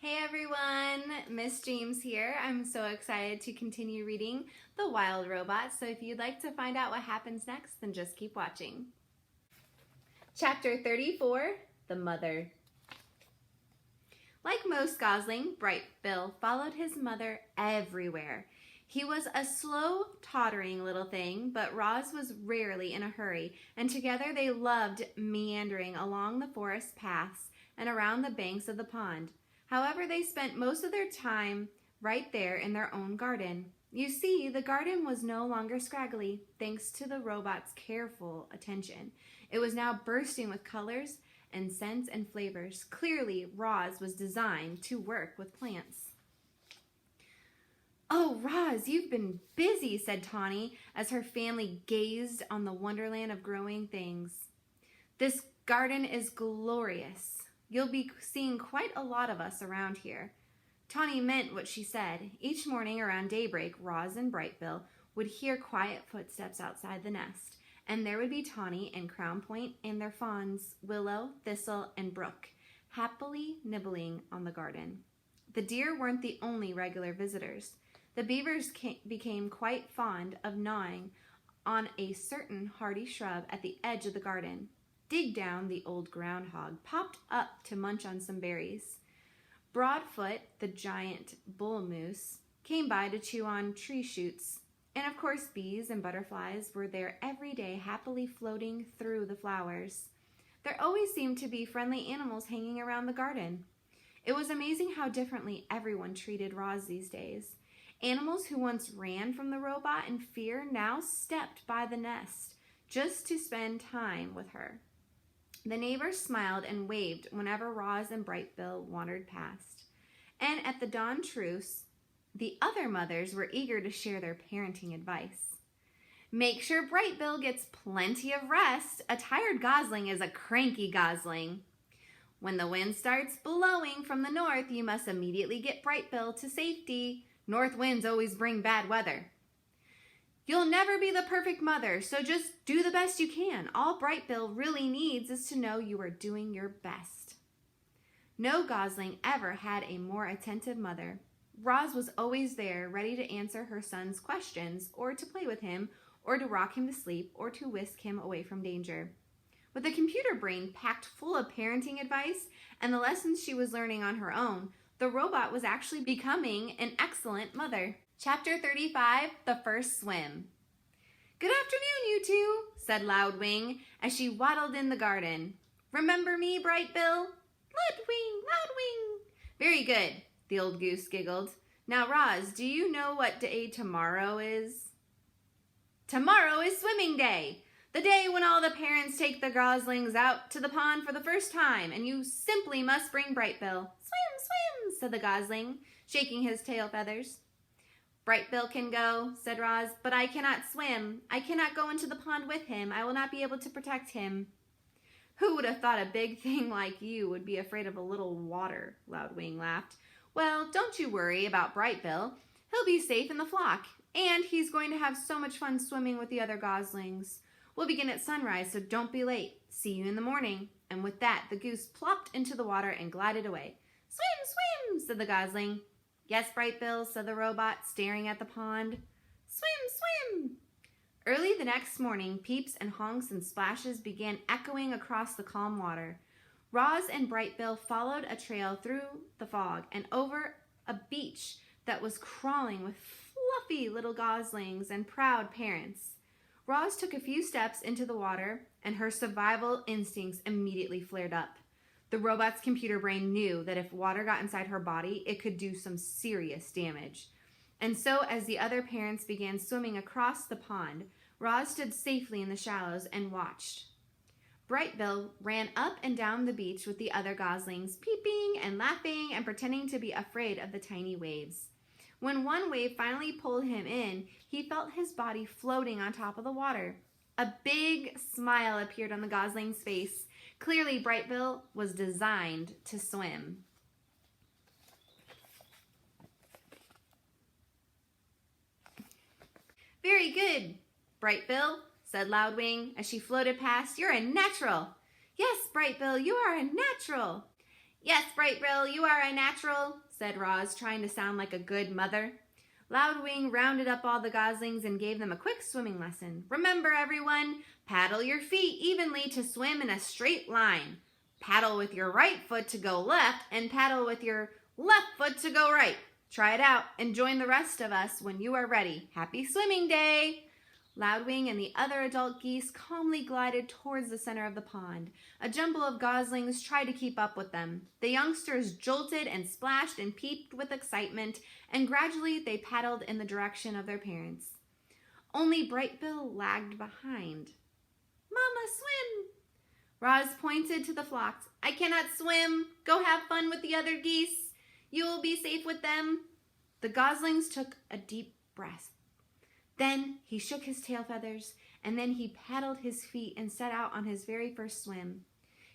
Hey everyone, Miss James here. I'm so excited to continue reading The Wild Robot, so if you'd like to find out what happens next, then just keep watching. Chapter 34, The Mother. Like most Gosling, Bright Bill followed his mother everywhere. He was a slow, tottering little thing, but Roz was rarely in a hurry, and together they loved meandering along the forest paths and around the banks of the pond. However, they spent most of their time right there in their own garden. You see, the garden was no longer scraggly, thanks to the robot's careful attention. It was now bursting with colors and scents and flavors. Clearly, Roz was designed to work with plants. "Oh, Roz, you've been busy," said Tawny as her family gazed on the wonderland of growing things. "This garden is glorious. You'll be seeing quite a lot of us around here." Tawny meant what she said. Each morning around daybreak, Roz and Bright Bill would hear quiet footsteps outside the nest, and there would be Tawny and Crown Point and their fawns, Willow, Thistle, and Brook, happily nibbling on the garden. The deer weren't the only regular visitors. The beavers became quite fond of gnawing on a certain hardy shrub at the edge of the garden. Dig Down, the old groundhog, popped up to munch on some berries. Broadfoot, the giant bull moose, came by to chew on tree shoots. And of course, bees and butterflies were there every day, happily floating through the flowers. There always seemed to be friendly animals hanging around the garden. It was amazing how differently everyone treated Roz these days. Animals who once ran from the robot in fear now stepped by the nest just to spend time with her. The neighbors smiled and waved whenever Roz and Bright Bill wandered past. And at the dawn truce, the other mothers were eager to share their parenting advice. "Make sure Bright Bill gets plenty of rest. A tired gosling is a cranky gosling. When the wind starts blowing from the north, you must immediately get Bright Bill to safety. North winds always bring bad weather. You'll never be the perfect mother, so just do the best you can. All Bright Bill really needs is to know you are doing your best." No gosling ever had a more attentive mother. Roz was always there, ready to answer her son's questions, or to play with him, or to rock him to sleep, or to whisk him away from danger. With a computer brain packed full of parenting advice and the lessons she was learning on her own, the robot was actually becoming an excellent mother. Chapter 35, The First Swim. "Good afternoon, you two," said Loud Wing as she waddled in the garden. "Remember me, Bright Bill?" "Loud Wing, Loud Wing." "Very good," the old goose giggled. "Now, Roz, do you know what day tomorrow is?" "Tomorrow is swimming day, the day when all the parents take the goslings out to the pond for the first time, and you simply must bring Bright Bill." "Swim, swim," said the gosling, shaking his tail feathers. "Bright Bill can go," said Roz, "but I cannot swim. I cannot go into the pond with him. I will not be able to protect him." "Who would have thought a big thing like you would be afraid of a little water?" Loud Wing laughed. "Well, don't you worry about Bright Bill. He'll be safe in the flock, and he's going to have so much fun swimming with the other goslings. We'll begin at sunrise, so don't be late. See you in the morning." And with that, the goose plopped into the water and glided away. "Swim, swim," said the gosling. "Yes, Bright Bill," said the robot, staring at the pond. "Swim, swim." Early the next morning, peeps and honks and splashes began echoing across the calm water. Roz and Bright Bill followed a trail through the fog and over a beach that was crawling with fluffy little goslings and proud parents. Roz took a few steps into the water, and her survival instincts immediately flared up. The robot's computer brain knew that if water got inside her body, it could do some serious damage. And so, as the other parents began swimming across the pond, Roz stood safely in the shallows and watched. Bright Bill ran up and down the beach with the other goslings, peeping and laughing and pretending to be afraid of the tiny waves. When one wave finally pulled him in, he felt his body floating on top of the water. A big smile appeared on the gosling's face. Clearly, Bright Bill was designed to swim. "Very good, Bright Bill," said Loud Wing as she floated past. "You're a natural." "Yes, Bright Bill, you are a natural." Yes, Brightbill, you are a natural, said Roz, trying to sound like a good mother. Loudwing rounded up all the goslings and gave them a quick swimming lesson. Remember, everyone, paddle your feet evenly to swim in a straight line. Paddle with your right foot to go left and paddle with your left foot to go right. Try it out and join the rest of us when you are ready. Happy swimming day! Loudwing and the other adult geese calmly glided towards the center of the pond. A jumble of goslings tried to keep up with them. The youngsters jolted and splashed and peeped with excitement, and gradually they paddled in the direction of their parents. Only Brightbill lagged behind. Mama, swim! Roz pointed to the flocks. I cannot swim. Go have fun with the other geese. You will be safe with them. The goslings took a deep breath. Then he shook his tail feathers, and then he paddled his feet and set out on his very first swim.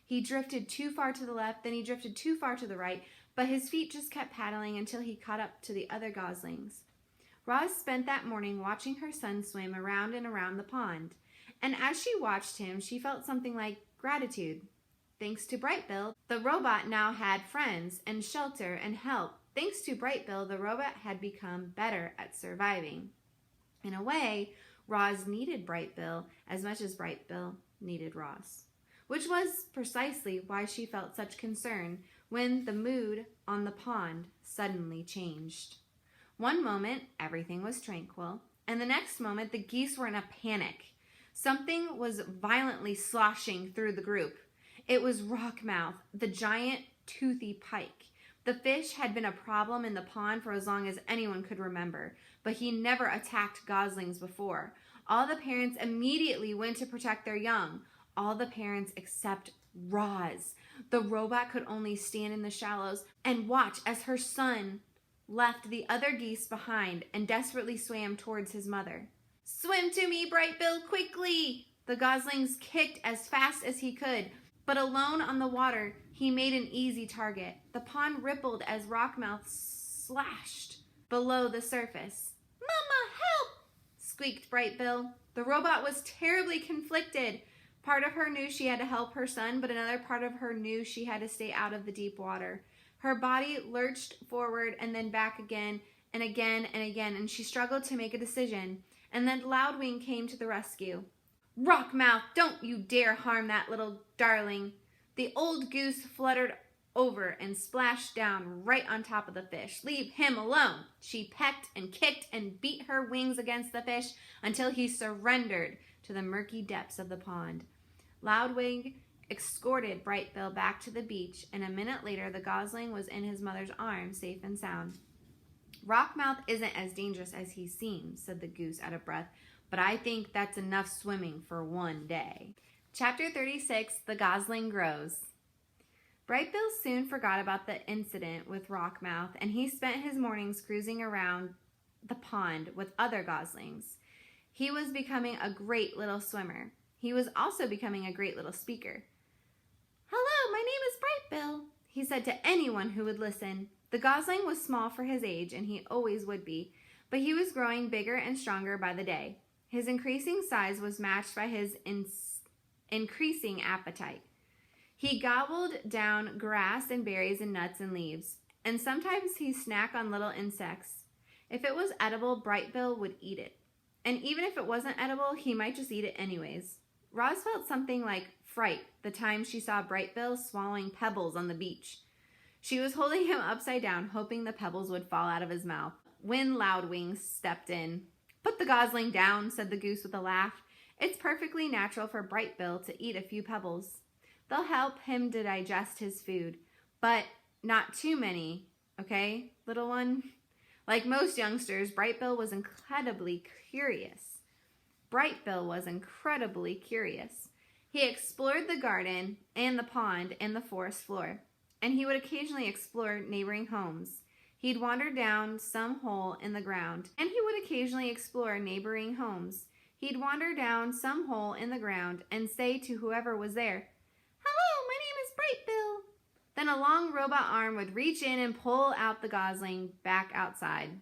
He drifted too far to the left, then he drifted too far to the right, but his feet just kept paddling until he caught up to the other goslings. Roz spent that morning watching her son swim around and around the pond, and as she watched him, she felt something like gratitude. Thanks to Brightbill, the robot now had friends and shelter and help. Thanks to Brightbill, the robot had become better at surviving. In a way, Roz needed Brightbill as much as Brightbill needed Roz, which was precisely why she felt such concern when the mood on the pond suddenly changed. One moment, everything was tranquil, and the next moment, the geese were in a panic. Something was violently sloshing through the group. It was Rockmouth, the giant toothy pike. The fish had been a problem in the pond for as long as anyone could remember, but he never attacked goslings before. All the parents immediately went to protect their young. All the parents except Roz. The robot could only stand in the shallows and watch as her son left the other geese behind and desperately swam towards his mother. Swim to me, Brightbill, quickly! The goslings kicked as fast as he could, but alone on the water, he made an easy target. The pond rippled as Rockmouth slashed below the surface. Mama, help! Squeaked Brightbill. The robot was terribly conflicted. Part of her knew she had to help her son, but another part of her knew she had to stay out of the deep water. Her body lurched forward and then back again and again and again, and she struggled to make a decision. And then Loudwing came to the rescue. Rockmouth, don't you dare harm that little darling. The old goose fluttered over and splashed down right on top of the fish. Leave him alone. She pecked and kicked and beat her wings against the fish until he surrendered to the murky depths of the pond. Loudwing escorted Brightbill back to the beach, and a minute later the gosling was in his mother's arms, safe and sound. Rockmouth isn't as dangerous as he seems, said the goose out of breath, but I think that's enough swimming for one day. Chapter 36, The Gosling Grows. Brightbill soon forgot about the incident with Rockmouth, and he spent his mornings cruising around the pond with other goslings. He was becoming a great little swimmer. He was also becoming a great little speaker. Hello, my name is Brightbill, he said to anyone who would listen. The gosling was small for his age, and he always would be, but he was growing bigger and stronger by the day. His increasing size was matched by his increasing appetite. He gobbled down grass and berries and nuts and leaves, and sometimes he snacked on little insects. If it was edible, Brightbill would eat it. And even if it wasn't edible, he might just eat it anyways. Roz felt something like fright the time she saw Brightbill swallowing pebbles on the beach. She was holding him upside down, hoping the pebbles would fall out of his mouth, when Loudwing stepped in. Put the gosling down, said the goose with a laugh. It's perfectly natural for Brightbill to eat a few pebbles. They'll help him to digest his food, but not too many, okay, little one? Like most youngsters, Brightbill was incredibly curious. He explored the garden and the pond and the forest floor, and he would occasionally explore neighboring homes. He'd wander down some hole in the ground, and he would occasionally explore neighboring homes. He'd wander down some hole in the ground and say to whoever was there, "Hello, my name is Brightbill." Then a long robot arm would reach in and pull out the gosling back outside.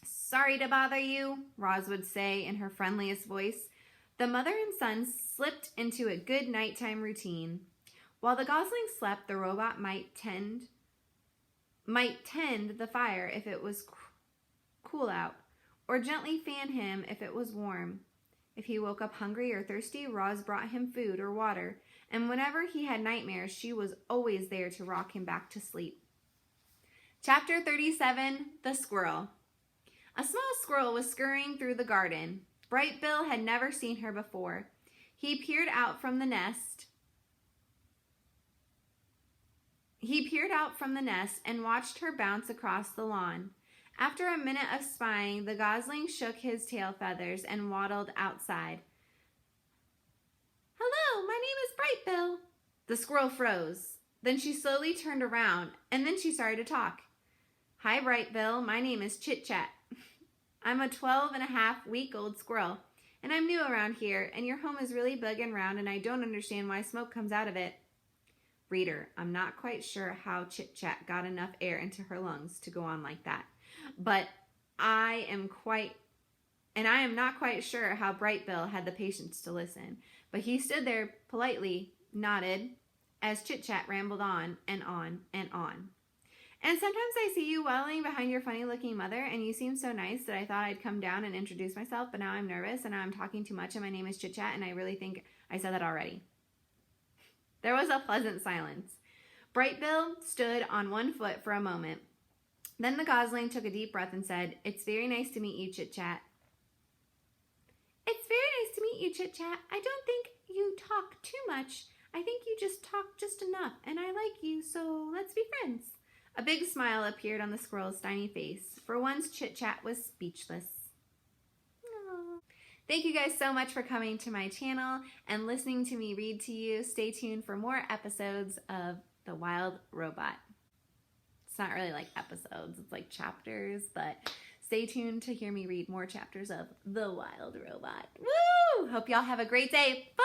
"Sorry to bother you," Roz would say in her friendliest voice. The mother and son slipped into a good nighttime routine. While the Gosling slept, the robot might tend the fire if it was cool out, or gently fan him if it was warm. If he woke up hungry or thirsty, Roz brought him food or water, and whenever he had nightmares, she was always there to rock him back to sleep. Chapter 37, The Squirrel. A small squirrel was scurrying through the garden. Bright Bill had never seen her before. He peered out from the nest and watched her bounce across the lawn. After a minute of spying, the Gosling shook his tail feathers and waddled outside. "Hello, my name is Bright Bill." The squirrel froze. Then she slowly turned around, and then she started to talk. "Hi, Bright Bill. My name is Chit Chat. I'm a 12-and-a-half-week-old squirrel, and I'm new around here, and your home is really big and round, and I don't understand why smoke comes out of it." Reader, I'm not quite sure how Chit Chat got enough air into her lungs to go on like that. But I am not quite sure how Bright Bill had the patience to listen. But he stood there politely, nodded, as Chit Chat rambled on and on and on. "And sometimes I see you waddling behind your funny-looking mother, and you seem so nice that I thought I'd come down and introduce myself, but now I'm nervous, and now I'm talking too much, and my name is Chit Chat, and I really think I said that already." There was a pleasant silence. Bright Bill stood on one foot for a moment. Then the Gosling took a deep breath and said, "It's very nice to meet you, Chit Chat." "It's very nice to meet you, Chit Chat. I don't think you talk too much. I think you just talk just enough, and I like you, so let's be friends." A big smile appeared on the squirrel's tiny face. For once, Chit Chat was speechless. Aww. Thank you guys so much for coming to my channel and listening to me read to you. Stay tuned for more episodes of The Wild Robot. It's not really like episodes, it's like chapters, but stay tuned to hear me read more chapters of The Wild Robot. Woo! Hope y'all have a great day. Bye!